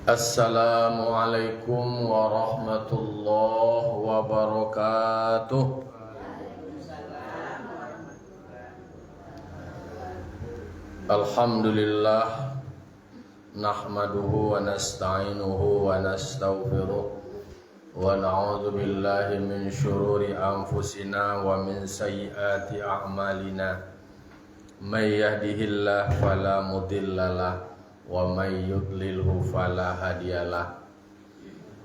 Assalamualaikum warahmatullahi wabarakatuh. Alhamdulillah, nahmaduhu wa nasta'inuhu wa nastaghfiruh wa na'udzu billahi min syururi anfusina wa min sayyiati a'malina. May yahdihillahu fala mudhillalah wa may yudlilhu fala hadiyalah.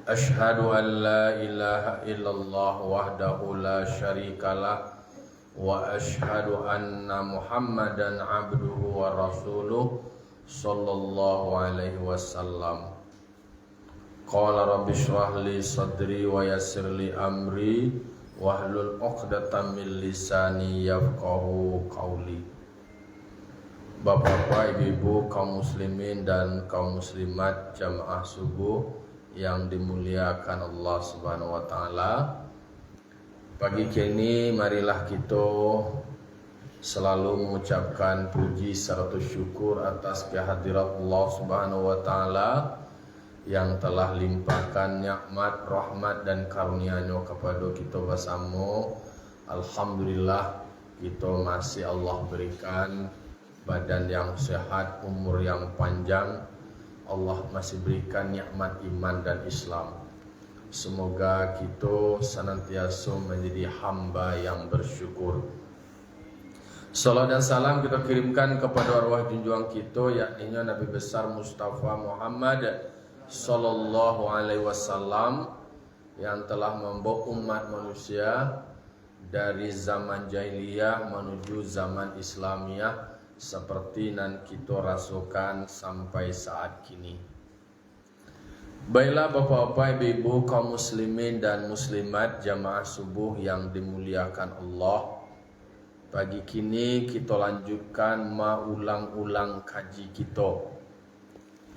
Asyhadu an la ilaha illallah wahdahu la syarikalah wa asyhadu anna Muhammadan abduhu wa rasuluh sallallahu alaihi wasallam. Qala rabbi shrah li sadri wa yassir li amri wahlul 'uqdatam min lisani yafqahu qawli. Bapak-bapak, ibu-ibu, kaum muslimin dan kaum muslimat jamaah subuh yang dimuliakan Allah Subhanahu wa taala. Pagi kini marilah kita selalu mengucapkan puji serta syukur atas kehadirat Allah Subhanahu wa taala yang telah limpahkan nikmat, rahmat dan karunia-Nya kepada kita bersama. Alhamdulillah, kita masih Allah berikan badan yang sehat, umur yang panjang. Allah masih berikan nikmat iman dan Islam. Semoga kita senantiasa menjadi hamba yang bersyukur. Salam dan salam kita kirimkan kepada arwah junjungan kita, yakni Nabi besar Mustafa Muhammad sallallahu alaihi wasallam yang telah membawa umat manusia dari zaman jahiliyah menuju zaman Islamiyah seperti yang kita rasakan sampai saat kini. Baiklah bapak-bapak, ibu-ibu, kaum muslimin dan muslimat jamaah subuh yang dimuliakan Allah. Pagi kini kita lanjutkan ulang kaji kita.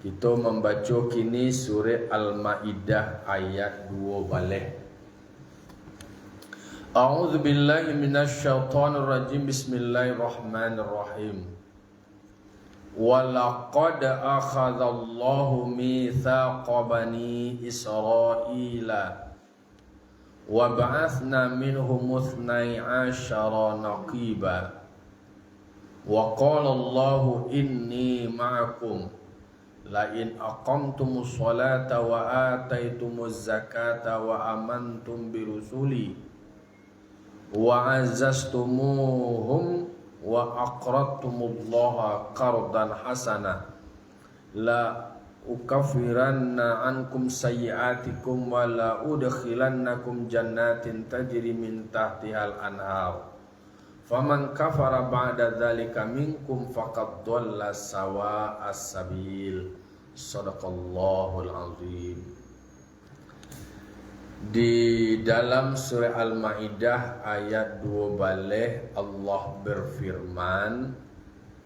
Kita membaca kini surah Al-Maidah ayat 2 balik. A'udzu billahi minasyaitonir rajim. Bismillahirrahmanirrahim. Walaqad akhadallahu mitsaqa bani Israila wa ba'atsna minhum 12 naqiba wa qala Allahu inni ma'akum la in aqamtumus salata wa ataitumuz zakata wa amantum bi rusuli wa azzastumuhum wa aqradtumullaha qardan hasana la ukaffiranna ankum sayyi'atikum wa la udkhilannakum jannatin tajri min tahtihal anhar faman kafara ba'da dzalika minkum faqad dhalla sawa'as sabil. Shadaqallahul azim. Di dalam surah Al-Maidah ayat 2 balik Allah berfirman,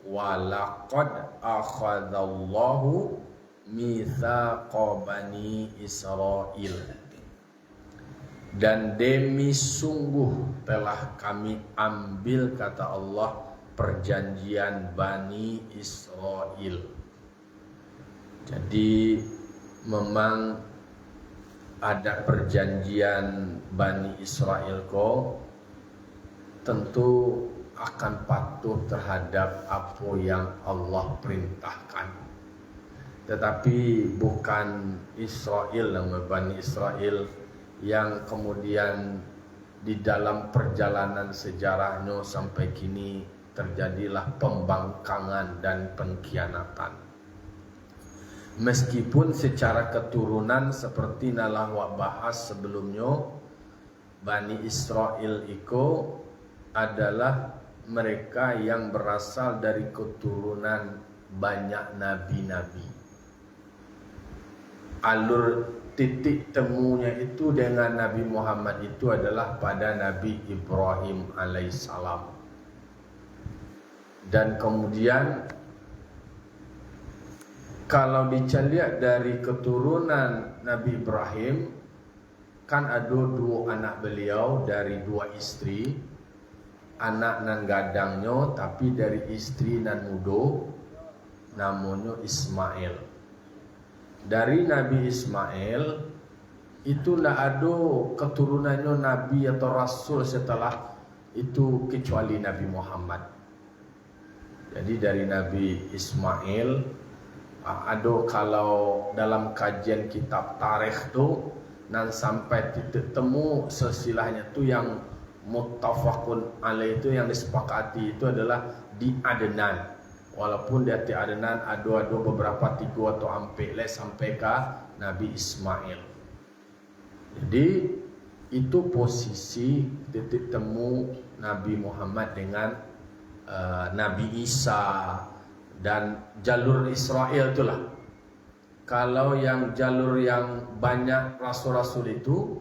walaqad akhadallahu mitsaqa bani Israil, dan demi sungguh telah kami ambil, kata Allah, perjanjian Bani Israil. Jadi memang ada perjanjian Bani Israel tentu akan patuh terhadap apa yang Allah perintahkan. Tetapi bukan Israel, nama Bani Israel yang kemudian di dalam perjalanan sejarahnya sampai kini terjadilah pembangkangan dan pengkhianatan. Meskipun secara keturunan seperti nalah wak bahas sebelumnya, Bani Israel itu adalah mereka yang berasal dari keturunan banyak nabi-nabi. Alur titik temunya itu dengan Nabi Muhammad itu adalah pada Nabi Ibrahim alaihissalam. Dan kemudian kalau diceliak dari keturunan Nabi Ibrahim, kan ada 2 anak beliau dari 2 istri. Anak nan gadangnya tapi dari istri nan muda, namanya Ismail. dari Nabi Ismail itu tidak ada keturunannya Nabi atau Rasul setelah itu kecuali Nabi Muhammad. Jadi dari Nabi Ismail ada, kalau dalam kajian kitab tarikh tu dan sampai titik temu sesilahnya tu yang muttafaqun alaih, itu yang disepakati itu adalah di Adnan. Walaupun di Adnan ada beberapa tiga atau ampe sampai ke Nabi Ismail. Jadi itu posisi titik temu Nabi Muhammad dengan Nabi Isa dan jalur Israel itulah. Kalau yang jalur yang banyak rasul-rasul itu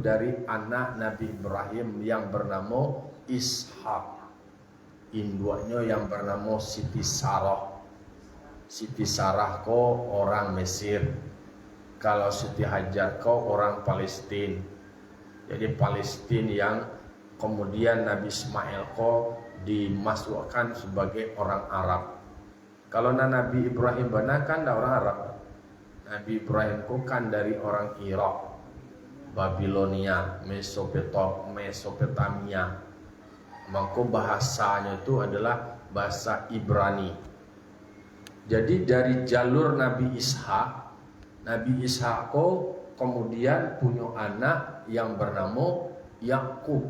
dari anak Nabi Ibrahim yang bernama Ishak. Induanya yang bernama Siti Sarah. Siti Sarah ko orang Mesir. Kalau Siti Hajar ko orang Palestina. Jadi Palestina yang kemudian Nabi Ismail ko dimasukkan sebagai orang Arab. Kalau Nabi Ibrahim benar kan orang Arab. Nabi Ibrahim ko kan dari orang Irak, Babilonia, Mesopotamia. Maka bahasanya itu adalah bahasa Ibrani. Jadi dari jalur Nabi Ishak ko kemudian punya anak yang bernama Yakub.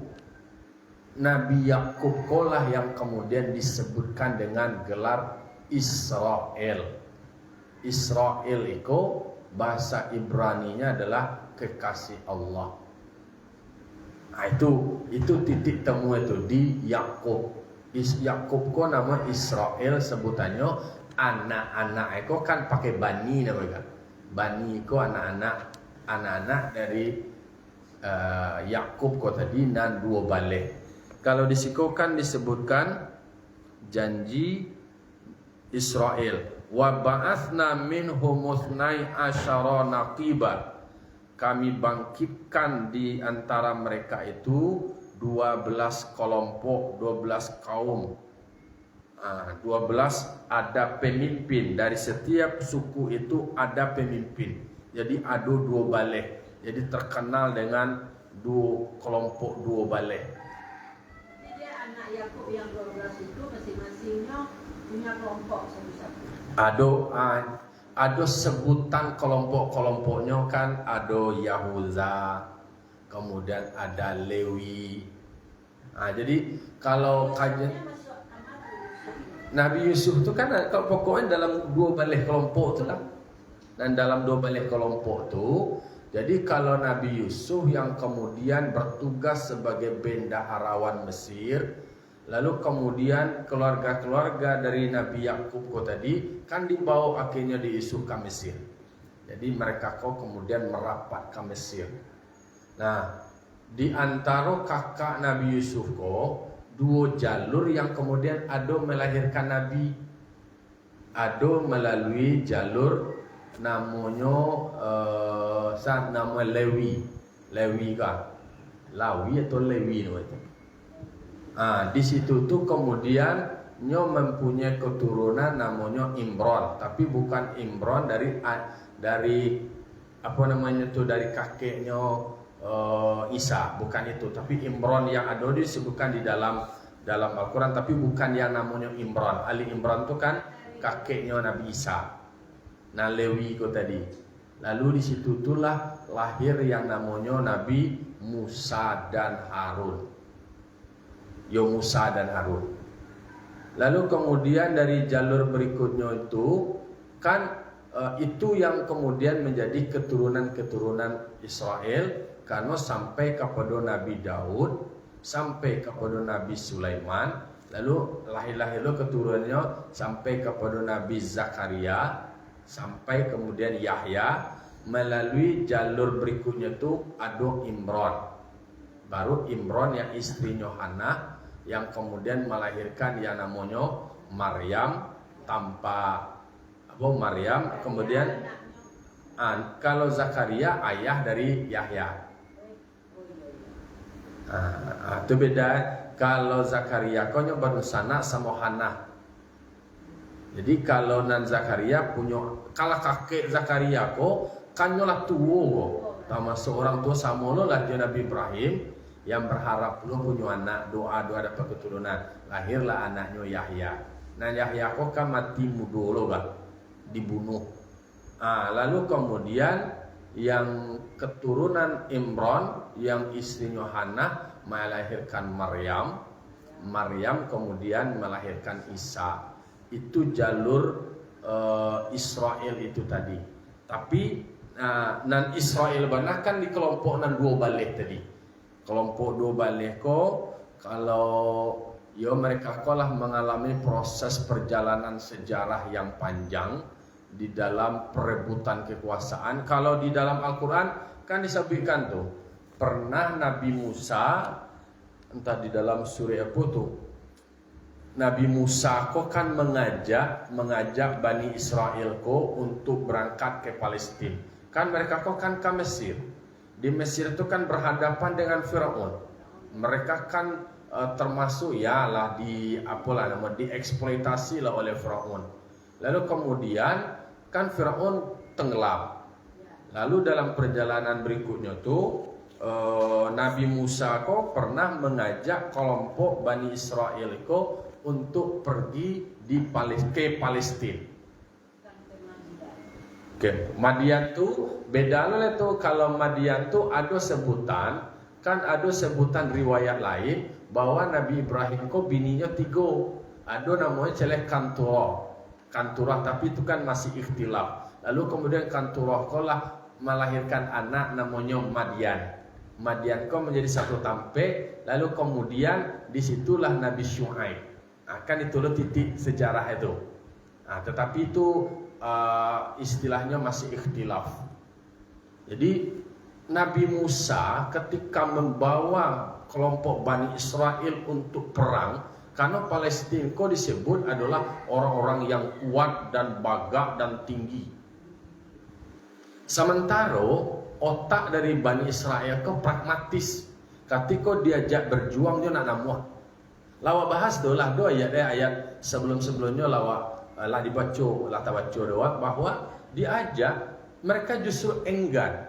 Nabi Yakub kolah yang kemudian disebutkan dengan gelar Israel. Israel itu bahasa Ibraninya adalah kekasih Allah. Nah, itu titik temu itu di Yakub. Yakub ko nama Israel sebutannya. Anak-anak itu kan pakai bani namanya. Bani itu anak-anak dari Yakub ko tadi dan dua balik. Kalau di situ kan disebutkan janji Israel. Wa ba'atsna minhum musnai asyara naqiba. Kami bangkitkan di antara mereka itu 12 kelompok, 12 kaum. 12 ada pemimpin. Dari setiap suku itu ada pemimpin. Jadi ada 2 balik. Jadi terkenal dengan 2 kelompok 2 balik. Jadi anak Yakub yang 12 itu masing-masingnya punya kelompok satu-satu. Ada sebutan kelompok-kelompoknya kan, ada Yahuda, kemudian ada Lewi. Jadi kalau kajian Nabi Yusuf itu kan pokoknya dalam 2 balik kelompok itu lah. Dan dalam 2 balik kelompok itu, jadi kalau Nabi Yusuf yang kemudian bertugas sebagai bendaharawan Mesir, lalu kemudian keluarga-keluarga dari Nabi Yakub tadi kan dibawa akhirnya di Yusuf ke Mesir. Jadi mereka kemudian merapat ke Mesir. Nah, di antara kakak Nabi Yusuf 2 jalur yang kemudian ada melahirkan Nabi. Ada melalui jalur namanya nama Lewi. Lewi kan? Lawi atau Lewi itu. Di situ tuh kemudian mempunyai keturunan namanya Imron, tapi bukan Imron dari apa namanya tuh dari kakeknya Isa, bukan itu, tapi Imron yang ada disebutkan di dalam Al-Quran, tapi bukan yang namanya Imron. Ali Imron itu kan kakeknya Nabi Isa. Nah Lewi itu tadi. Lalu di situ itulah lahir yang namanya Nabi Musa dan Harun. Musa dan Harun. Lalu kemudian dari jalur berikutnya itu kan itu yang kemudian menjadi keturunan-keturunan Israel, karena sampai kepada Nabi Daud, sampai kepada Nabi Sulaiman, lalu lahir-lahirlah keturunannya sampai kepada Nabi Zakaria, sampai kemudian Yahya. Melalui jalur berikutnya itu ada Imron. Baru Imron yang istrinya Hana, yang kemudian melahirkan yang namanya Maryam tanpa Maryam. Kemudian kalau Zakaria ayah dari Yahya. Itu beda. Kalau Zakaria konya baru sana sama Hana. Jadi kalau nan Zakaria punya kalah kakek Zakaria ko kan nyolah tuwo ko. Termasuk orang tua sama lo lah dia Nabi Ibrahim yang berharap lo punya anak, doa dapat keturunan. Lahirlah anaknya Yahya. Nah Yahya ko kan mati muda lo kan, dibunuh. Lalu kemudian yang keturunan Imran yang istrinya Hannah melahirkan Maryam. Maryam kemudian melahirkan Isa. Itu jalur Israel itu tadi. Tapi nan Israel benar kan di kelompok nan dua balik tadi. Kelompok dua balik ko kalau mereka kolah mengalami proses perjalanan sejarah yang panjang di dalam perebutan kekuasaan. Kalau di dalam Al-Quran kan disebutkan tuh pernah Nabi Musa, entah di dalam surah apa tuh, Nabi Musa ko kan mengajak Bani Israel ko untuk berangkat ke Palestina. Kan mereka ko kan ke Mesir. Di Mesir itu kan berhadapan dengan Firaun. Mereka kan termasuk dieksploitasi lah oleh Firaun. Lalu kemudian kan Firaun tenggelam. Lalu dalam perjalanan berikutnya tuh Nabi Musa ko pernah mengajak kelompok Bani Israel ko untuk pergi ke Palestina. Oke, Madian tuh beda lah tuh. Kalau Madian tuh ada sebutan riwayat lain bahwa Nabi Ibrahim ko bininya 3. Ada namanya celek Kanturah, tapi itu kan masih ikhtilaf. Lalu kemudian Kanturah ko lah melahirkan anak namanya Madian. Madian ko menjadi satu tampe. Lalu kemudian disitulah Nabi Syuaib. Kan itu loh titik sejarah itu. Tetapi itu istilahnya masih ikhtilaf. Jadi Nabi Musa ketika membawa kelompok Bani Israel untuk perang, karena Palestina kok disebut adalah orang-orang yang kuat dan bagak dan tinggi. Sementara otak dari Bani Israel kok pragmatis. Ketika diajak berjuang dia nak namuah. Lawa bahas dolah do ayat sebelum-sebelumnya lah dibaca doa bahwa diajak mereka justru enggan.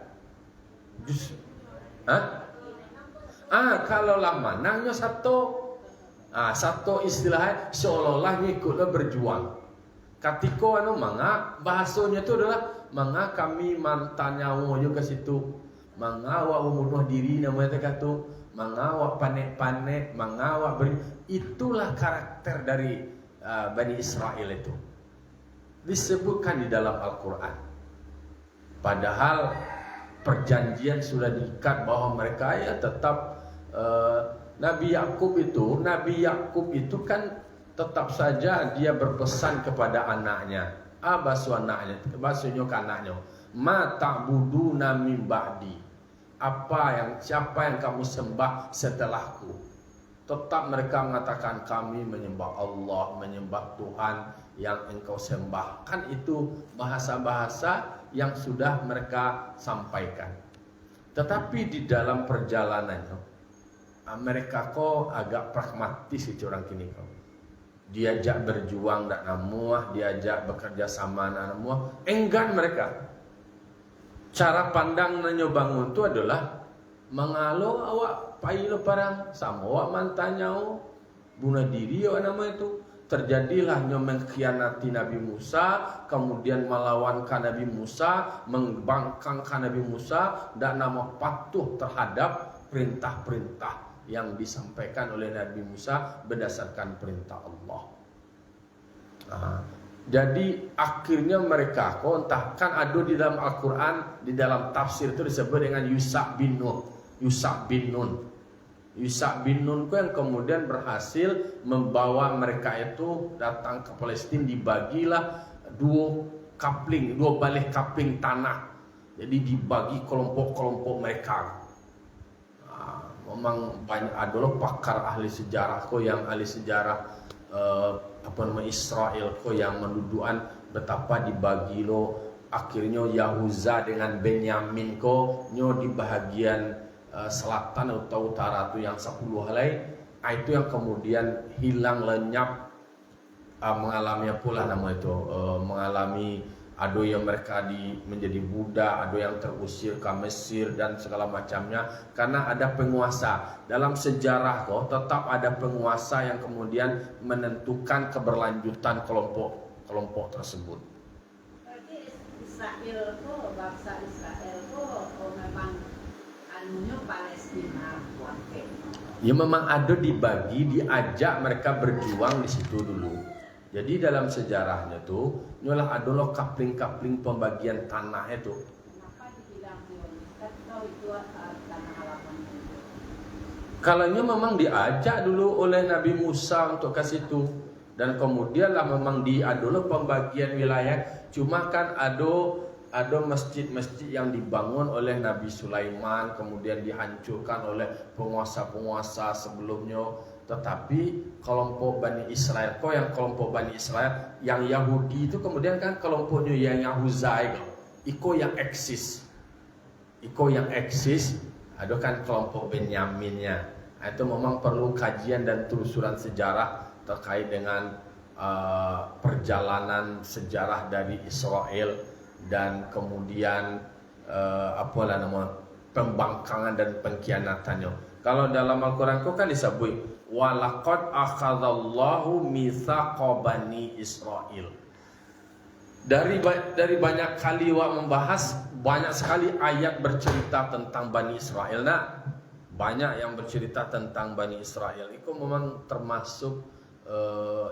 Kalau lama nangnya satu istilahnya seolah-olah ngikutlah berjuang. Katiko manga bahasanya itu adalah manga kami mantan nyawa juga ke situ. Manga wa bunuh diri namanya kata manga wa panek-panek, manga wa itulah karakter dari Bani Israel itu. Disebutkan di dalam Al-Quran. Padahal perjanjian sudah diikat bahwa mereka tetap Nabi Yakub itu kan tetap saja dia berpesan kepada anaknya. Basuhnya ke anaknya. Ma ta'buduna min ba'di. Siapa yang kamu sembah setelahku? Tetap mereka mengatakan kami menyembah Allah, menyembah Tuhan yang engkau sembah. Kan itu bahasa-bahasa yang sudah mereka sampaikan. Tetapi di dalam perjalanannya mereka kok agak pragmatis itu orang kini kok. Diajak berjuang tak namuah, diajak bekerja sama tak namuah, enggan mereka. Cara pandang nanyo bangun itu adalah mengalo awak pailo parang sama awak mantannya bunuh diri nama itu. Terjadilah nyo mengkhianati Nabi Musa, kemudian melawankan Nabi Musa, membangkangkan Nabi Musa, dan nama patuh terhadap perintah-perintah yang disampaikan oleh Nabi Musa berdasarkan perintah Allah. Jadi akhirnya mereka kan ada di dalam Al-Quran, di dalam tafsir itu disebut dengan Yusa' bin Nun yang kemudian berhasil membawa mereka itu datang ke Palestina. Dibagilah dua balik kapling tanah. Jadi dibagi kelompok-kelompok mereka. Memang banyak adalah pakar ahli sejarah Israel yang mendudukan betapa dibagi akhirnya Yahuza dengan Benyamin nyo di bahagian selatan atau utara itu yang 10 helai, itu yang kemudian hilang lenyap mengalami pula nama itu, mengalami ada yang mereka menjadi budak, ada yang terusir ke Mesir dan segala macamnya, karena ada penguasa. Dalam sejarah kok tetap ada penguasa yang kemudian menentukan keberlanjutan kelompok tersebut. Berarti Israel tuh, bangsa Israel tuh memang anunya Palestina, wakil. Ya memang ada dibagi, diajak mereka berjuang di situ dulu. Jadi dalam sejarahnya tuh nyolah adalah kapling-kapling pembagian tanah itu. Kenapa dibilang Zionis? Kan tahu itu tanah halaman. Kalanya memang diajak dulu oleh Nabi Musa untuk ke situ, dan kemudianlah memang adalah pembagian wilayah. Cuma kan ada masjid-masjid yang dibangun oleh Nabi Sulaiman, kemudian dihancurkan oleh penguasa-penguasa sebelumnya. Tetapi kelompok Bani Israel, kelompok Bani Israel yang Yahudi itu kemudian kan kelompoknya yang Yahuzai, yang eksis, ada kan kelompok Benyaminnya. Itu memang perlu kajian dan telusuran sejarah terkait dengan perjalanan sejarah dari Israel dan kemudian pembangkangan dan pengkhianatannya. Kalau dalam Al-Quran kan disebut walaqad akhadallahu mitsaqa bani Israil. Dari banyak kali membahas, banyak sekali ayat bercerita tentang Bani Israel. Nah, banyak yang bercerita tentang Bani Israel. Itu memang termasuk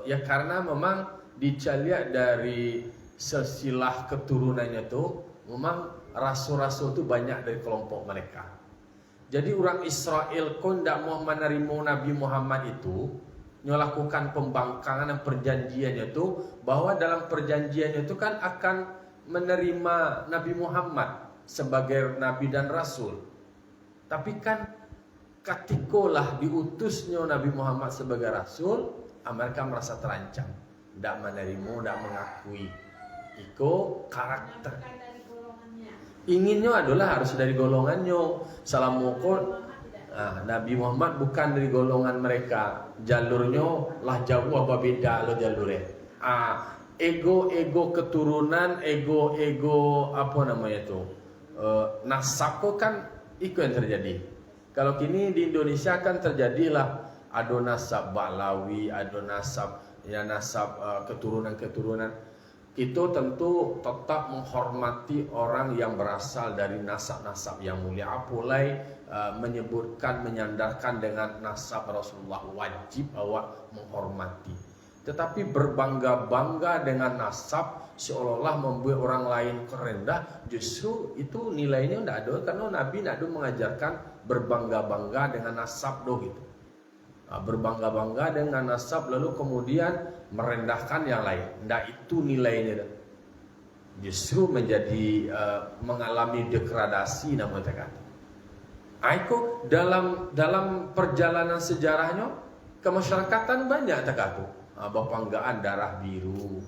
ya karena memang dicaliak dari silsilah keturunannya tuh memang rasul-rasul itu banyak dari kelompok mereka. Jadi orang Israel kok tidak mau menerima Nabi Muhammad itu, melakukan pembangkangan dan perjanjiannya itu, bahwa dalam perjanjiannya itu kan akan menerima Nabi Muhammad sebagai Nabi dan Rasul. Tapi kan ketikalah diutusnya Nabi Muhammad sebagai Rasul, mereka merasa terancam, tidak menerima, tidak mengakui. Itu karakter. Inginnya adalah harus dari golongannya. Salamukul Nabi Muhammad bukan dari golongan mereka. Jalurnya lah jauh apa beda lo jalurnya. Ego keturunan, ego apa namanya itu, nasab kan itu yang terjadi. Kalau kini di Indonesia kan terjadilah ada nasab Balawi, ada nasab keturunan. Itu tentu tetap menghormati orang yang berasal dari nasab-nasab yang mulia. Apalagi menyandarkan dengan nasab Rasulullah, wajib awak menghormati. Tetapi berbangga-bangga dengan nasab seolah-olah membuat orang lain kerendah, justru itu nilainya tidak ada, karena Nabi tidak ada mengajarkan berbangga-bangga dengan nasab gitu. Berbangga-bangga dengan nasab lalu kemudian merendahkan yang lain. Nah, itu nilainya. Justru menjadi mengalami degradasi namanya kata. Aiko dalam perjalanan sejarahnya kemasyarakatan banyak takatu. Banggaan darah biru,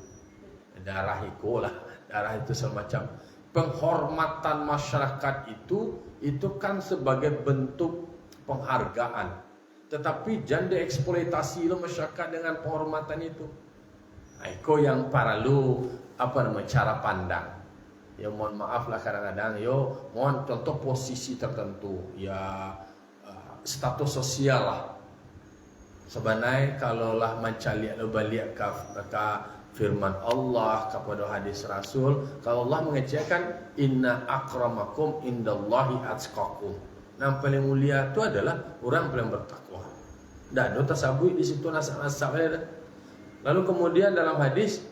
darah itu semacam penghormatan masyarakat itu kan sebagai bentuk penghargaan. Tetapi jangan dieksploitasi lo masyarakat dengan penghormatan itu. Aiko yang perlu cara pandang. Ya mohon maaf lah kadang-kadang mohon contoh posisi tertentu ya, status sosial lah. Sebenarnya kalaulah mencari lo balik ke firman Allah kepada hadis Rasul, kalau Allah mengecekkan inna akramakum indallahi atqakum. Yang paling mulia itu adalah orang paling bertakwa. Dan tasabui di situ nasab-nasabnya. Lalu kemudian dalam hadis,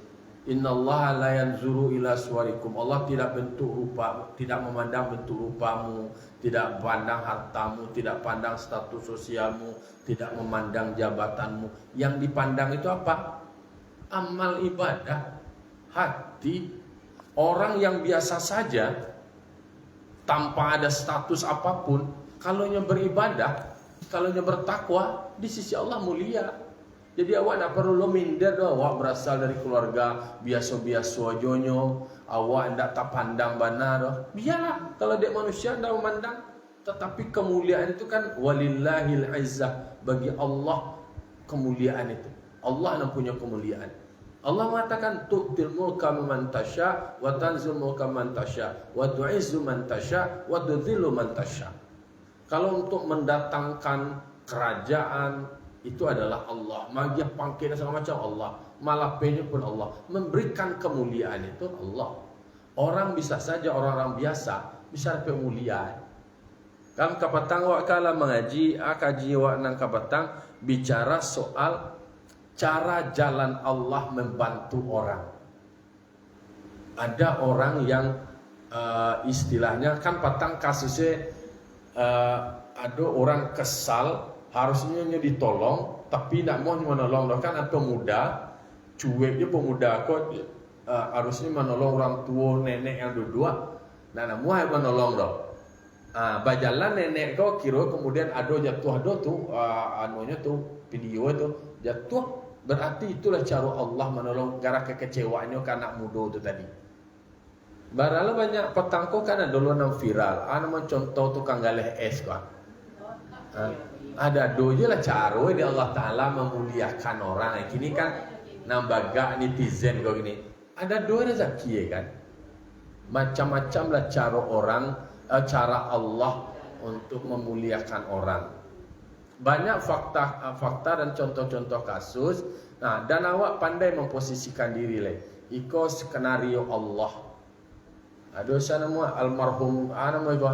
innallaha la yanzuru ila suwarikum. Allah tidak memandang bentuk rupamu, tidak pandang hartamu, tidak pandang status sosialmu, tidak memandang jabatanmu. Yang dipandang itu apa? Amal ibadah, hati. Orang yang biasa saja tanpa ada status apapun, kalau beribadah, kalau bertakwa, di sisi Allah mulia. Jadi awak tidak perlu lo minder doh, awak berasal dari keluarga biasa-biasa jonyo, awak tidak tak pandang benar doh. Biarlah kalau dia manusia tidak memandang, tetapi kemuliaan itu kan walillahil izzah, bagi Allah kemuliaan itu. Allah yang punya kemuliaan. Allah mengatakan tu'til mulka man tasya wa tanzil mulka man tasya wa tu'izzu man tasya wa tudhillu man tasya. Kalau untuk mendatangkan kerajaan itu adalah Allah, magia pangkit dan segala macam Allah, malapenya pun Allah, memberikan kemuliaan itu Allah. Orang bisa saja orang-orang biasa bisa dapat kemuliaan. Kan kapatang wak kala mengaji, kaji wak nang kapatang bicara soal cara jalan Allah membantu orang. Ada orang yang istilahnya kan patang kasusnya ada orang kesal harusnya ditolong tapi tidak mau menolong. Kan atau muda cueknya pemuda kok harusnya menolong orang tua nenek yang dua nah mau menolong dong. Bajalan nenek kau kira kemudian ada jatuh tuh anunya tuh video itu jatuh. Berarti itulah cara Allah menolong gara kekecewaannya ke anak muda itu tadi. Barangkali banyak petangko kan ada dulu yang viral. Contoh tukang galeh es kan. Ada doja lah cara di Allah Taala memuliakan orang. Kini kan nambaga netizen kau gini. Ada dua rezeki kan. Macam-macam lah cara orang, cara Allah untuk memuliakan orang. Banyak fakta dan contoh-contoh kasus. Nah, dan awak pandai memposisikan diri lah. Iko skenario Allah. Ada sana mu almarhum nama itu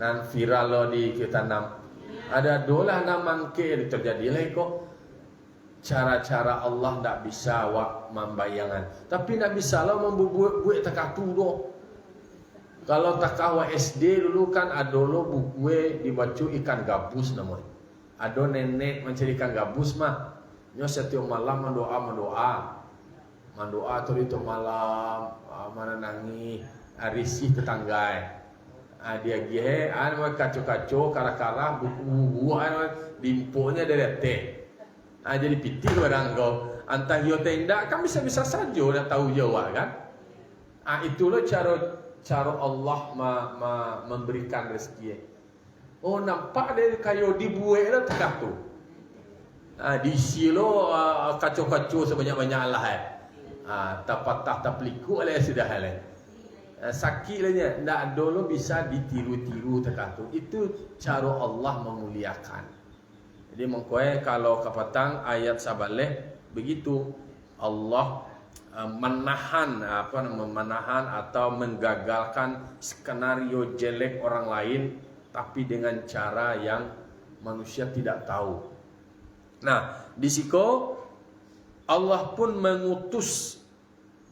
nan viral lo di kita nam. Ada dolah namang ke terjadi lah iko. Cara-cara Allah tak bisa awak membayangan. Tapi tak bisa lah membuat takatu do. Kalau takawa SD dulu kan ada lo buku dibaca ikan gabus namanya. Ada nenek mencari ikan gabus mah. Nyo setiap malam mendoa tu itu malam mana nangi risih tetangga. Dia gie kacau-kacau kara-kara buku dimponya dari teh. Jadi piti barang kau. Antah yo tenda kan bisa-bisa saja nak tahu jawab kan. Itulah cara Allah memberikan rezeki. Oh nampak dia kayu dibuat lah tak tu. Diisi lo kacau-kacau sebanyak-banyak lah. Tapatah tapliku lah sudah lah. Sakit lahnya. Tak ada lo bisa ditiru-tiru tak tu. Itu cara Allah memuliakan. Jadi mengkoe kalau kapatang ayat sabaleh begitu Allah menahan atau menggagalkan skenario jelek orang lain tapi dengan cara yang manusia tidak tahu. Nah, di siko Allah pun mengutus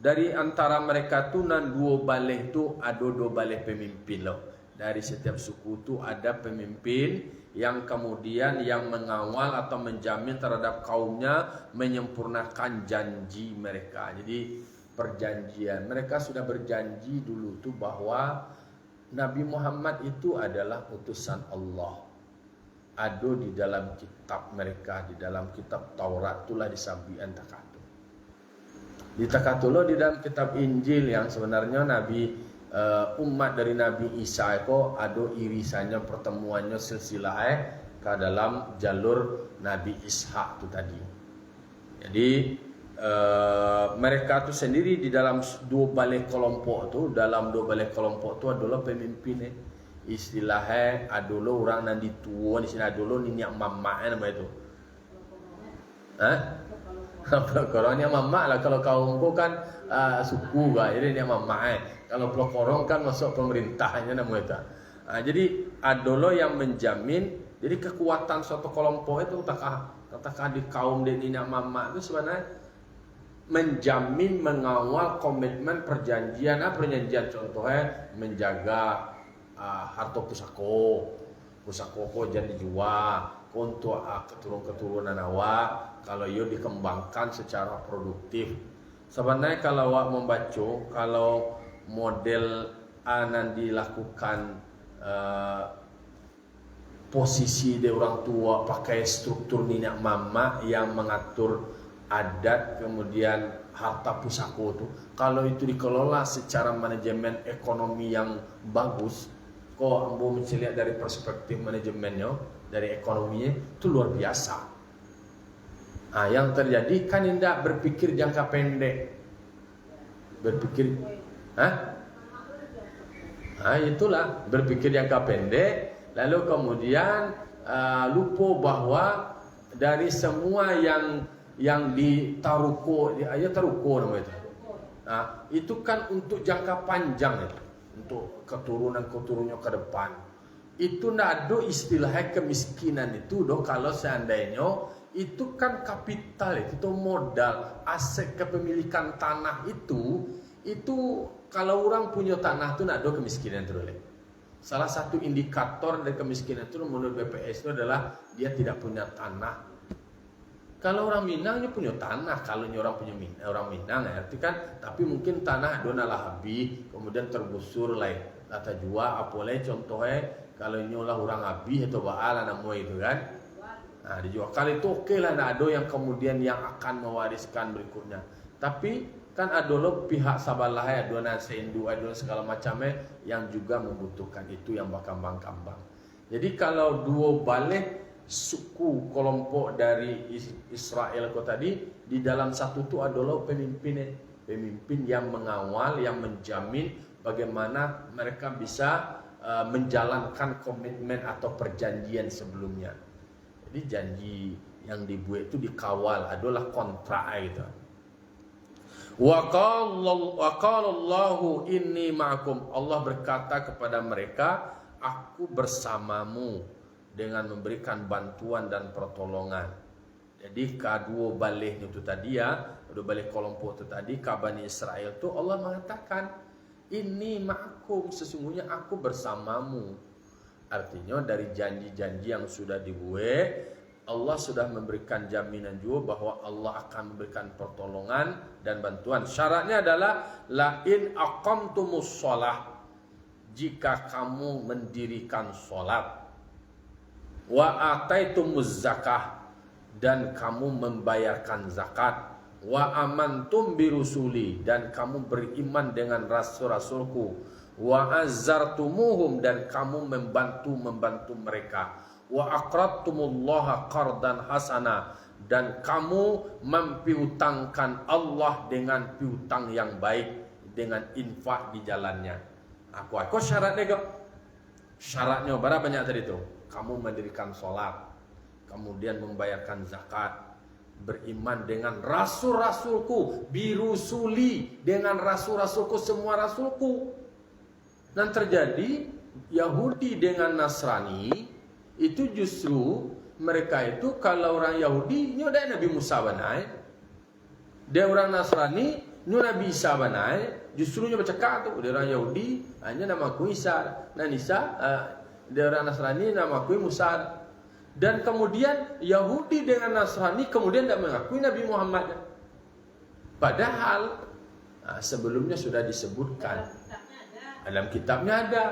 dari antara mereka tu nan dua baleh tu ada dua baleh pemimpin loh. Dari setiap suku tu ada pemimpin yang kemudian yang mengawal atau menjamin terhadap kaumnya menyempurnakan janji mereka. Jadi perjanjian mereka sudah berjanji dulu tu bahwa Nabi Muhammad itu adalah utusan Allah. Ada di dalam kitab mereka, di dalam kitab Taurat itulah disabian takatu. Di takatulo di dalam kitab Injil yang sebenarnya Nabi umat dari Nabi Isa itu ada irisannya pertemuannya silsilah ke dalam jalur Nabi Ishak itu tadi. Jadi mereka tu sendiri di dalam dua balai kelompok tu, adalah pemimpin istilahnya adalah orang nanti tua di sini adalah minyak mamak nama itu. Pelokorongnya mamak lah kalau kaum kau kan suku kan, jadi dia mamak. Kalau pelokorong kan masuk pemerintahnya nama itu. Jadi adalah yang menjamin. Jadi kekuatan suatu kelompok itu katakan di kaum di minyak mamak itu sebenarnya menjamin, mengawal komitmen perjanjian. Perjanjian contohnya menjaga harta pusako ko jadi jual untuk keturunan awak kalau ia dikembangkan secara produktif. Sebenarnya kalau awak membaca kalau model anan dilakukan posisi dari orang tua pakai struktur minyak mama yang mengatur adat kemudian harta pusako itu kalau itu dikelola secara manajemen ekonomi yang bagus kok ambo mencelihat dari perspektif manajemennya dari ekonominya itu luar biasa. Yang terjadi kan tidak berpikir jangka pendek. Berpikir, itulah berpikir jangka pendek. Lalu kemudian lupa bahwa dari semua yang ditaruko, taruko namanya itu kan untuk jangka panjang itu, untuk keturunan ke depan. Itu ndak ada istilahnya kemiskinan itu dong. Kalau seandainya itu kan kapital, itu modal, aset kepemilikan tanah itu kalau orang punya tanah itu ndak ada kemiskinan itu. Salah satu indikator dari kemiskinan itu menurut BPS itu adalah dia tidak punya tanah. Kalau orang Minang dia punya tanah, kalau orang punya orang Minang arti kan, tapi mungkin tanah dona lah habis, kemudian tergusur lah, kata jua, apalagi contohnya kalau nyolah orang habis atau baal namu itu kan, dijual. Kali itu oke lah, nak ada yang kemudian yang akan mewariskan berikutnya. Tapi kan ada lo pihak sabalah ya, dona seindu, dona segala macamnya yang juga membutuhkan itu yang bakambang-kambang. Jadi kalau dua balik suku kelompok dari Israel kau tadi di dalam satu itu adalah pemimpin yang mengawal, yang menjamin bagaimana mereka bisa menjalankan komitmen atau perjanjian sebelumnya. Jadi janji yang dibuat itu dikawal, adalah kontrak gitu. Wa qala Allahu inni ma'akum. Allah berkata kepada mereka, aku bersamamu dengan memberikan bantuan dan pertolongan. Jadi kedua balik itu tadi kedua balik kelompok itu tadi, Bani Israel itu Allah mengatakan, ini ma'akum, sesungguhnya aku bersamamu. Artinya dari janji-janji yang sudah dibuat, Allah sudah memberikan jaminan juga bahwa Allah akan memberikan pertolongan dan bantuan. Syaratnya adalah la in aqamtumus shalah, jika kamu mendirikan salat, wa ataitumuz zakah, dan kamu membayarkan zakat, wa amantum birusuli, dan kamu beriman dengan rasul-rasulku, wa azzartumuhum, dan kamu membantu mereka, wa aqradtumullaha qardan hasana, dan kamu mempiutangkan Allah dengan piutang yang baik, dengan infak di jalannya. Aku syaratnya kok. Syaratnya berapa banyak tadi itu? Kamu mendirikan sholat, kemudian membayarkan zakat, beriman dengan rasul-rasulku, birusuli, dengan rasul-rasulku, semua rasulku. Dan terjadi Yahudi dengan Nasrani itu justru mereka itu, kalau orang Yahudi nyodai Nabi Musa banai, dia orang Nasrani nyodai Nabi Isa banai, justru nyoba cekak tuh dia orang Yahudi hanya nama aku Isa, dan Isa dia orang Nasrani nama aku Musa. Dan kemudian Yahudi dengan Nasrani kemudian tidak mengakui Nabi Muhammad. Padahal sebelumnya sudah disebutkan dalam kitabnya ada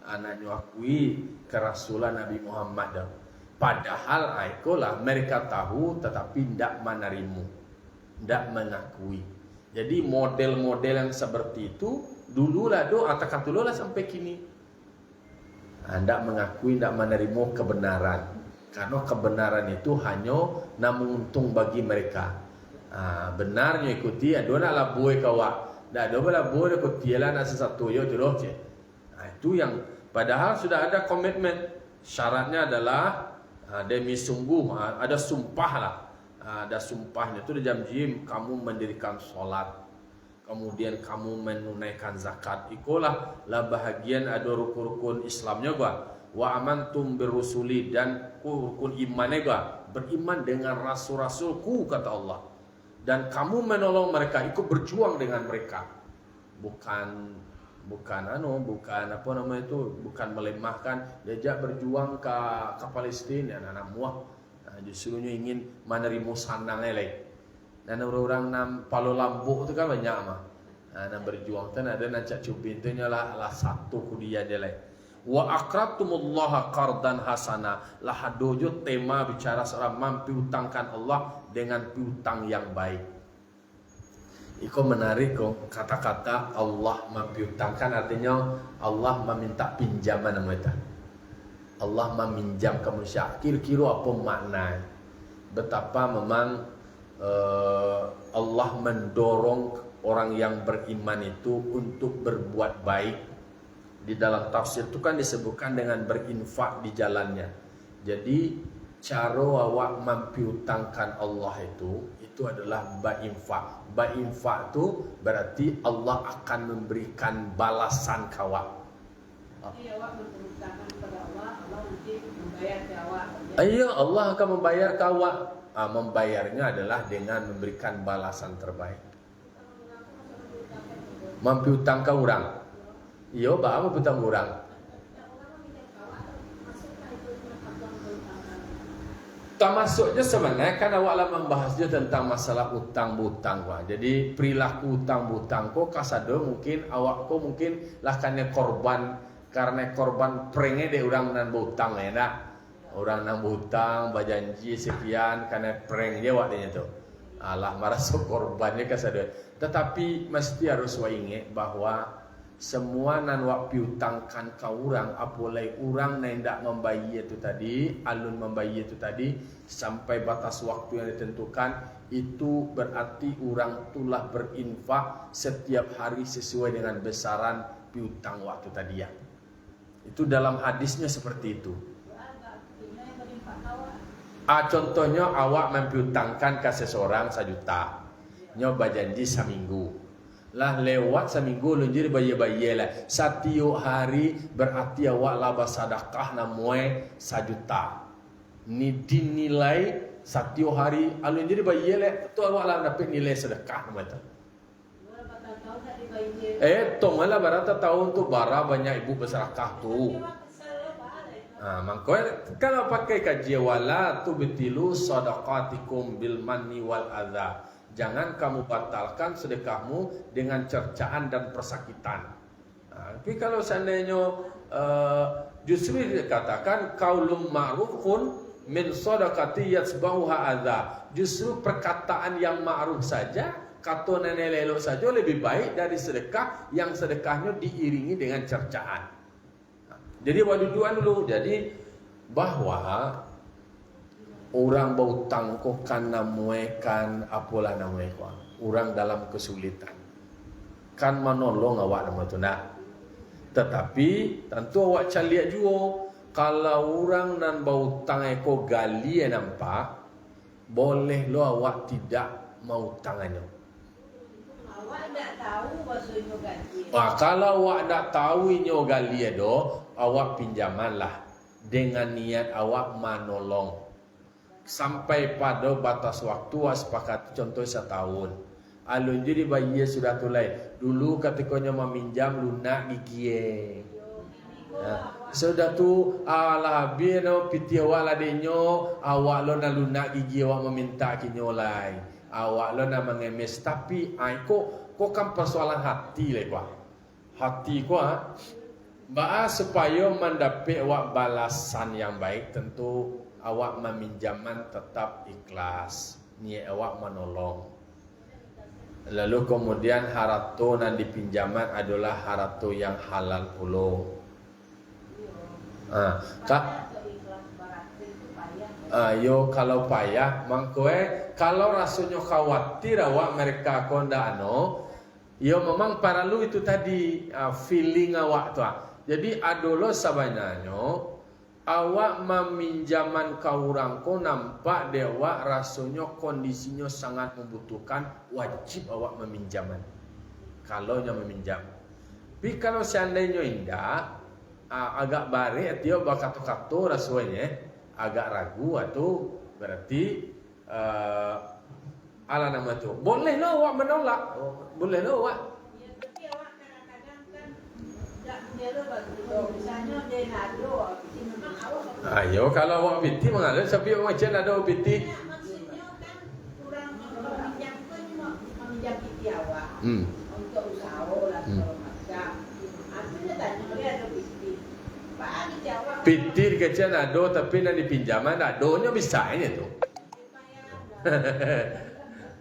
anaknya akui kerasulan Nabi Muhammad. Padahal itulah mereka tahu tetapi tidak menerima, tidak mengakui. Jadi model-model yang seperti itu dululah atakatulah sampai kini. Anda mengakui, tidak menerima kebenaran, karena kebenaran itu hanya namun untung bagi mereka. Benarnya ikuti, adalah buai kawak, dah adalah buai ikuti lah nasi satu yo terus. Itu yang padahal sudah ada komitmen. Syaratnya adalah demi sungguh, ada sumpah lah, ada sumpahnya itu jam-jim kamu mendirikan sholat, kemudian kamu menunaikan zakat. Ikulah lah bahagian ada rukun-rukun Islamnya gua. Wa amantum birusuli, dan rukun imannya gua, beriman dengan rasul-rasulku kata Allah. Dan kamu menolong mereka, ikut berjuang dengan mereka. Bukan apa namanya itu, bukan melemahkan, diajak berjuang ke Palestina anak-anak muah. Justru ingin menerima sandangnya lagi. Dan orang-orang Palo Lambu itu kan banyak mah. Nah berjuang kan ada nancak cubin itu lah satu kudia dia lagi. Wa aqradtumullaha qardan hasana, lah hadojo tema bicara seorang mampu utangkan Allah dengan piutang yang baik. Iko menarik kok kata-kata Allah mempiutangkan, artinya Allah meminta pinjaman namanya. Allah meminjam ke manusia. Kira-kira apa makna? Betapa memang Allah mendorong orang yang beriman itu untuk berbuat baik. Di dalam tafsir itu kan disebutkan dengan berinfak di jalannya. Jadi cara awak mempiutangkan Allah itu adalah berinfak. Berinfak itu berarti Allah akan memberikan balasan kawak. Jadi awak berutangkan kepada Allah, Allah nanti membayar ke awak. Iya, Allah akan membayar kawak. Membayarnya adalah dengan memberikan balasan terbaik. Mempiutangkan orang. Iya, apa piutang orang? Termasuknya sebenarnya kan awaklah membahasnya tentang masalah utang butang, Pak. Jadi perilaku utang butang kok kasado mungkin awak kok mungkin lah karena korban prenge deh orang nan butang ya nak. Orang nan butang berjanji sekian karena prank dia waktunya tuh. Alah merasa korbannya kasado. Tetapi mesti harus ingat bahwa semua nan wak piutangkan ke orang, apalagi orang yang tidak membayar itu tadi, alun membayar itu tadi, sampai batas waktu yang ditentukan, itu berarti orang telah berinfak setiap hari sesuai dengan besaran piutang waktu tadi ya. Itu dalam hadisnya seperti itu. Contohnya awak mempiutangkan ke seseorang 1 juta, nyoba janji seminggu. Lah lewat seminggu lunjir bayi-bayi lah. Setiap hari berarti awak laba sedekah namanya 1 juta. Ni dinilai setiap hari alunjir bayi lah tu awak lah dapat nilai sedekah nama tu. Tong lah berata tahun tu bara banyak ibu bersedekah tu. Makanya kalau pakai kajian wala tu betilu sadaqatikum bil manni wal adza. Jangan kamu batalkan sedekahmu dengan cercaan dan persakitan. Tapi kalau seandainya justru dikatakan qaulun ma'rufun min sadaqati yatsbauha adza. Justru perkataan yang ma'ruf saja, kata nenek lelok saja lebih baik dari sedekah yang sedekahnya diiringi dengan cercaan. Jadi waduduan dulu. Jadi bahwa orang berutang kok kan namuekan apalah namuekan orang dalam kesulitan kan menolong awak nama tu nak. Tetapi tentu awak caliak juga kalau orang nan berutang eko gali nampak boleh lo awak tidak mau tangannya. Awak tak tahu maksudnya gali. Kalau awak tak tahu inyo gali do awak pinjamanlah dengan niat awak menolong. Sampai pada batas waktu sepakat contoh 1 tahun. Alun jadi bayi sudah tulai. Dulu ketikanya meminjam lunak gigi. Sudah tu alah bino piti awak ladinyo awak lo na lunak gigi awak meminta kinyolai. Awak lo na mengemis tapi kok kan persoalan hati le kwa. Hati kwa supaya mendapat awak balasan yang baik tentu awak meminjaman tetap ikhlas, niat awak menolong. Lalu kemudian haratu yang dipinjaman adalah haratu yang halal pula. Kalau payah, mangkoe kalau rasanya khawatir awak mereka konda memang paralu itu tadi feeling awak tu. Jadi adolo sebenarnya awak meminjaman ke orang ko nampak dewa rasanya kondisinya sangat membutuhkan, wajib awak meminjaman kalau nya meminjam. Tapi kalau seandainya indah agak bare dia bakato-kato rasanya agak ragu atau berarti ala nama tu boleh lah awak menolak, boleh lah awak. Tapi awak kadang-kadang kan tak punya lo misalnya dia nado. Ayo kalau awak binti mengalir tapi macam ada binti. Maksudnya kan kurang meminjam kan cuma meminjam binti awak untuk usaha lah kalau macam. Akhirnya tanya dia ada binti. Pak binti awak. Binti kecil ada tapi nak dipinjaman adonya bisa ini tu.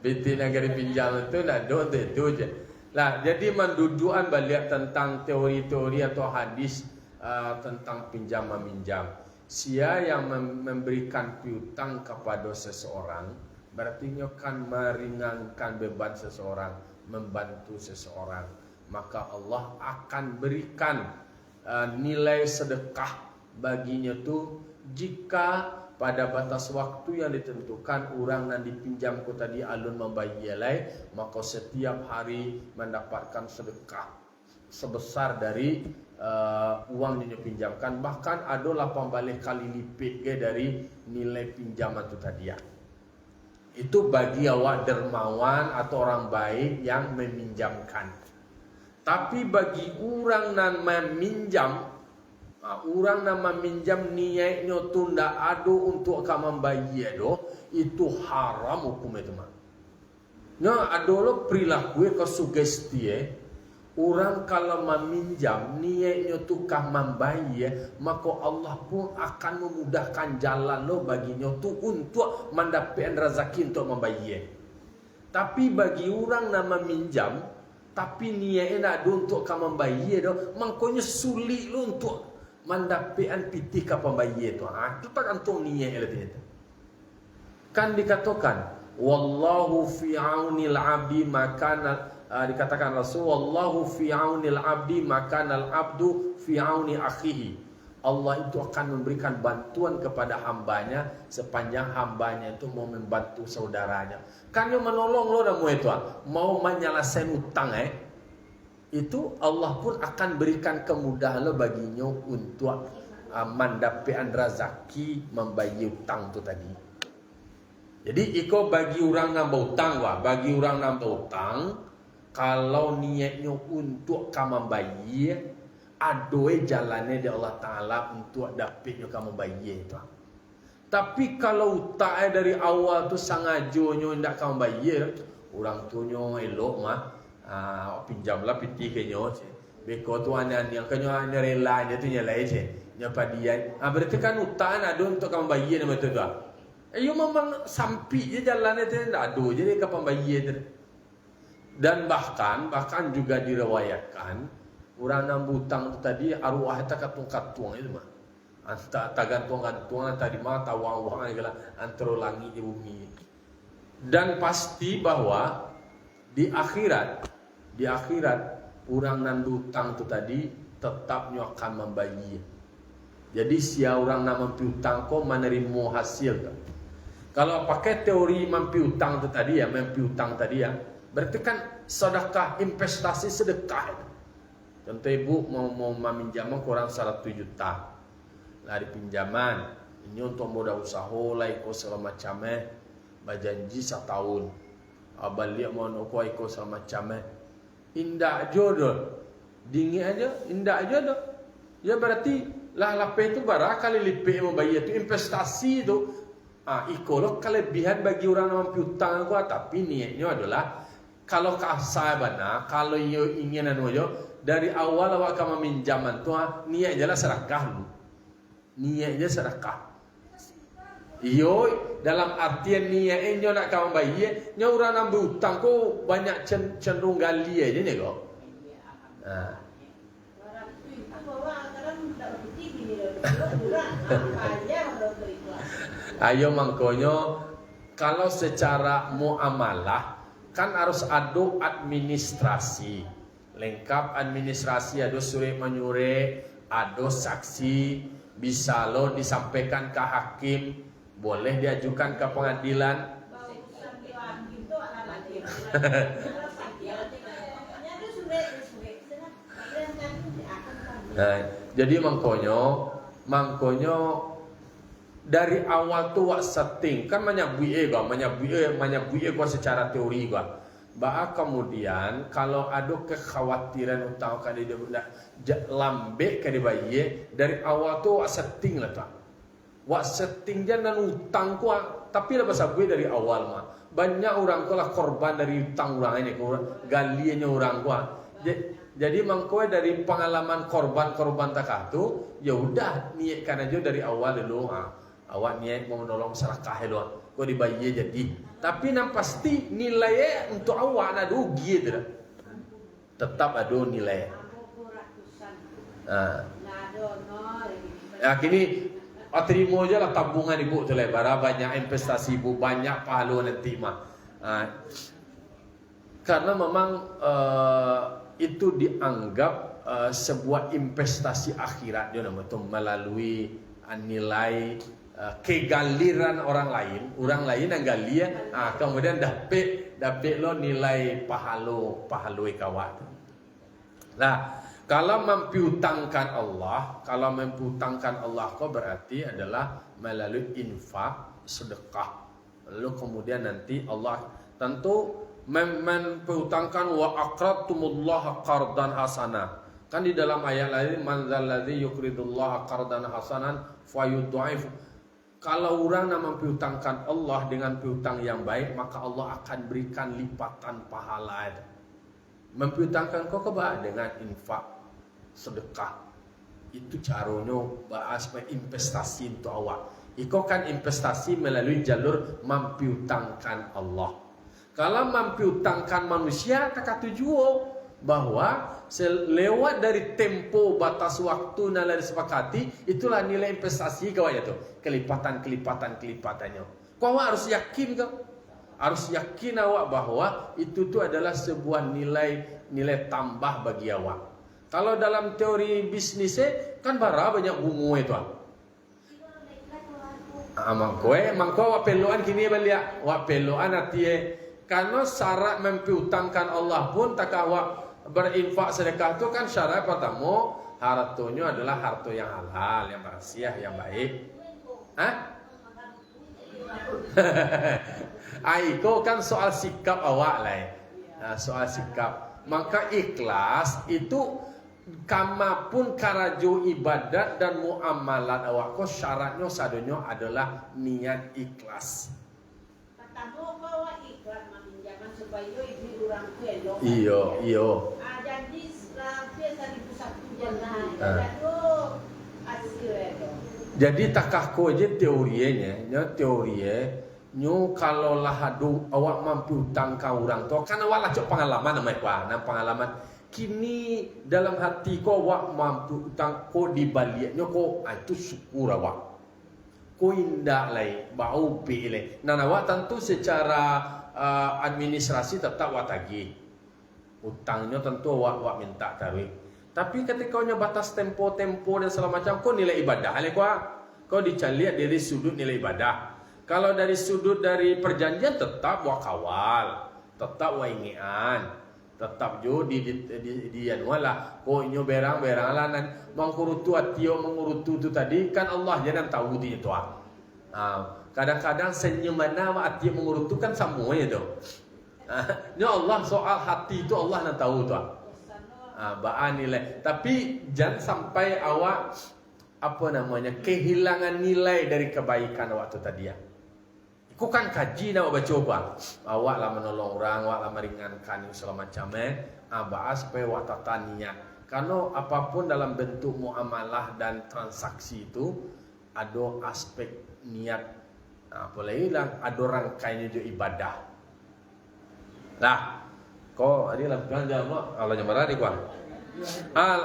Binti negeri pinjam itu nak do itu je. Lah jadi mendudukan balik tentang teori-teori atau hadis tentang pinjam meminjam. Sia yang memberikan piutang kepada seseorang berarti kan meringankan beban seseorang, membantu seseorang, maka Allah akan berikan nilai sedekah baginya tuh jika pada batas waktu yang ditentukan orang yang dipinjamku tadi alun membayar, maka setiap hari mendapatkan sedekah sebesar dari uang yang dipinjamkan, bahkan ada 18 kali lipat dari nilai pinjaman itu tadi ya. Itu bagi awak dermawan atau orang baik yang meminjamkan. Tapi bagi orang yang meminjam, orang yang meminjam niatnya tu ndak ada untuk kamu membayar do, itu haram hukum itu mah. Nya ada lo perilaku ke sugesti orang kalau meminjam niatnya tu kamu membayar, maka Allah pun akan memudahkan jalan lo baginya tu untuk mendapatkan rezeki untuk membayar. Tapi bagi orang yang meminjam tapi niatnya ada untuk kamu membayar do, makanya sulit lo untuk mendapatkan pitih ke pembayar itu. Itu tergantung niat itu. Kan dikatakan wallahu fi aunil abdi makana, dikatakan Rasul wallahu fi aunil abdi makana al abdu fi auni akhihi. Allah itu akan memberikan bantuan kepada hambanya sepanjang hambanya itu mau membantu saudaranya. Kan yang menolong lo dah mau menyelesaikan utang itu Allah pun akan berikan kemudahan lo baginya untuk mendapatkan rezeki membayar utang tu tadi. Jadi iko bagi orang nambah utang bagi orang nambah utang, kalau niatnya untuk kamu bayar, adoe jalannya di Allah Taala untuk dapatnya kamu bayar itu. Tapi kalau utang dari awal tu sangajonyo ndak kamu bayar, orang tunyo elok mah pinjamlah piti kenyo beko tu anan yang kenyo ane rela nya tu nyalai nya padian berarti kan utang ada untuk kamu bayar nama tu ayo memang sampai je jalan itu ndak ada jadi kapan bayar tu. Dan bahkan juga diriwayatkan orang yang butang tu tadi arwah eta katung-katung itu mah anta tagantung-gantung tadi mah tawang-wang segala antara langit dan bumi. Dan pasti bahwa di akhirat orang nan hutang tu tadi tetap akan membayar. Jadi sia orang nan mampu hutang kok menerima hasil kan. Kalau pakai teori mampu hutang tu tadi ya, berarti kan sedekah, investasi sedekah. Contoh ibu mau meminjam kurang 100 juta. Lah di pinjaman ini untuk modal usaha lah ikut segala macamnya, berjanji 1 tahun. Balik mau noko ikut segala macamnya. Indah jodoh, dingin aja, indah aja doh. Ya berarti lah lapeh itu berapa kali lipat membayar itu investasi itu. Ikolok kelebihan bagi orang yang mampu hutang aku, tapi niatnya adalah kalau kasabana, kalau yo ingin anujo dari awal awak kamu minjaman tu niat jelas sedekah dulu. Niatnya sedekah. Iyo dalam artian niatnya nak kamu bayar, nya orang yang berhutang kok banyak cenderung gali aja nih kok. Ayo mangkonyo kalau secara muamalah kan harus ada administrasi lengkap, administrasi ada surat menyurat, ada saksi, bisa lo disampaikan ke hakim, boleh diajukan ke pengadilan. Nah, jadi mangkonyo dari awal tu wak setting kan menyabui gua secara teori gua. Kemudian kalau ada kekhawatiran utang kan dia lambe ke dibayar dari awal tu wak setting lah tak. Wak setting jangan utang gua, tapi lah pasal gue dari awal mah. Banyak orang gua lah korban dari utang orang ini, galiannya orang gua. Jadi mangkoe dari pengalaman korban takatu, ya udah niatkan aja dari awal dulu. Awak niat mau menolong sedekah dulu, kau dibayar jadi. Tapi yang pasti nilai untuk awak ada rugi tidak? Tetap ada nilai. Kini terima aja lah tabungan ibu tu lebar, banyak investasi ibu, banyak pahala nanti mah. Karena memang itu dianggap sebuah investasi akhirat dia nama tu, melalui nilai kegaliran orang lain yang galia, kemudian dapat lo nilai pahala kawan. Nah, kalau mempiutangkan Allah, kau berarti adalah melalui infak, sedekah. Lalu kemudian nanti Allah tentu mempiutangkan wa aqradtumullaha qardan hasanah. Kan di dalam ayat lain, man dzalladzi yuqridullaha qardan hasanan fayudhaif. Kalau orang nak mempiutangkan Allah dengan piutang yang baik, maka Allah akan berikan lipatan pahala. Mempiutangkan kau kebah dengan infak, sedekah. Itu caranya bahas investasi untuk awak. Iko kan investasi melalui jalur mempiutangkan Allah. Kalau mempiutangkan manusia, tak tujuan bahwa lewat dari tempo batas waktu nala disepakati, itulah nilai investasi kau ya tu, kelipatannya. Kau harus yakin kau. Harus yakin awak bahwa itu tu adalah sebuah nilai tambah bagi awak. Kalau dalam teori bisnisnya kan banyak bunga itu. Mangko awak peluan kini balik. Awak peluan artinya karena syarat mempiutangkan Allah pun tak awak berinfak sedekah itu kan syarat pertama hartonya adalah harta yang halal, yang bersih, yang baik. Aiko kan soal sikap awak lah. Soal sikap. Maka ikhlas itu kama pun karajo ibadat dan muamalat awak ko syaratnya sadonya adalah niat ikhlas. Pertama bawa ikhlas meminjamkan supaya ibu orang kuelo. Iyo. Jadi setelah 1.001 jalan. Jadi takah ko aja teorinya, nyo kalau lah hadu awak mampu utangkan orang tu, kan awak lah cok pengalaman namanya pengalaman. Kini dalam hati ko awak mampu utang ko di baliknya ko itu syukur awak. Ko indah lai, bau be lai. Nah awak tentu secara administrasi tetap awak tagih. Utangnya tentu awak minta tarik. Tapi ketika kau batas tempo dan segala macam, kau nilai ibadah le kau dicaliat dari sudut nilai ibadah. Kalau dari sudut dari perjanjian tetap wakawal, tetap waingian, tetap jo di wala ko inyo berang lanan mangkurutu atio mengurutu itu tadi kan Allah jangan tahu di itu. Kadang-kadang senyum mana atio mengurutu kan semuanya tu. Ya Allah soal hati itu Allah nak tahu tu. Baan nilai. Tapi jangan sampai awak kehilangan nilai dari kebaikan awak tu tadi ya. Kau kan kaji nak baca awak lah menolong orang, awak lah meringankan segala macam bahas supaya awak tata niat. Karena apapun dalam bentuk muamalah dan transaksi itu ada aspek niat. Apalagi lah ada rangkaian itu ibadah. Lah, kau ini lah bilang jawab Allah nyamara di kuan.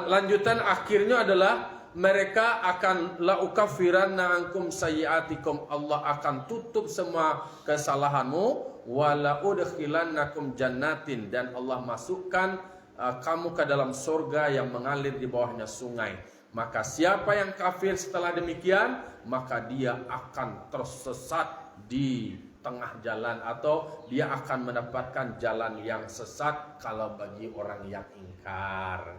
Lanjutan akhirnya adalah mereka akan la ukaffiranna ankum sayyiatikum, Allah akan tutup semua kesalahanmu, wala udkhilannakum jannatin, dan Allah masukkan kamu ke dalam surga yang mengalir di bawahnya sungai. Maka siapa yang kafir setelah demikian, maka dia akan tersesat di tengah jalan, atau dia akan mendapatkan jalan yang sesat kalau bagi orang yang ingkar.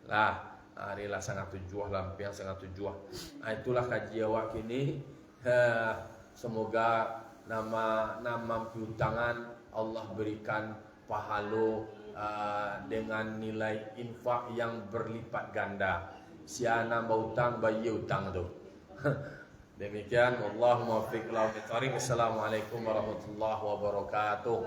Lah inilah sangat tujuan, lampian sangat tujuan. Itulah kaji awak kini. Semoga nama piutangan Allah berikan pahala dengan nilai infak yang berlipat ganda. Siana bautang bayi utang tu. Demikian, Allahumma fiq lahu bi tariq. Assalamualaikum warahmatullahi wabarakatuh.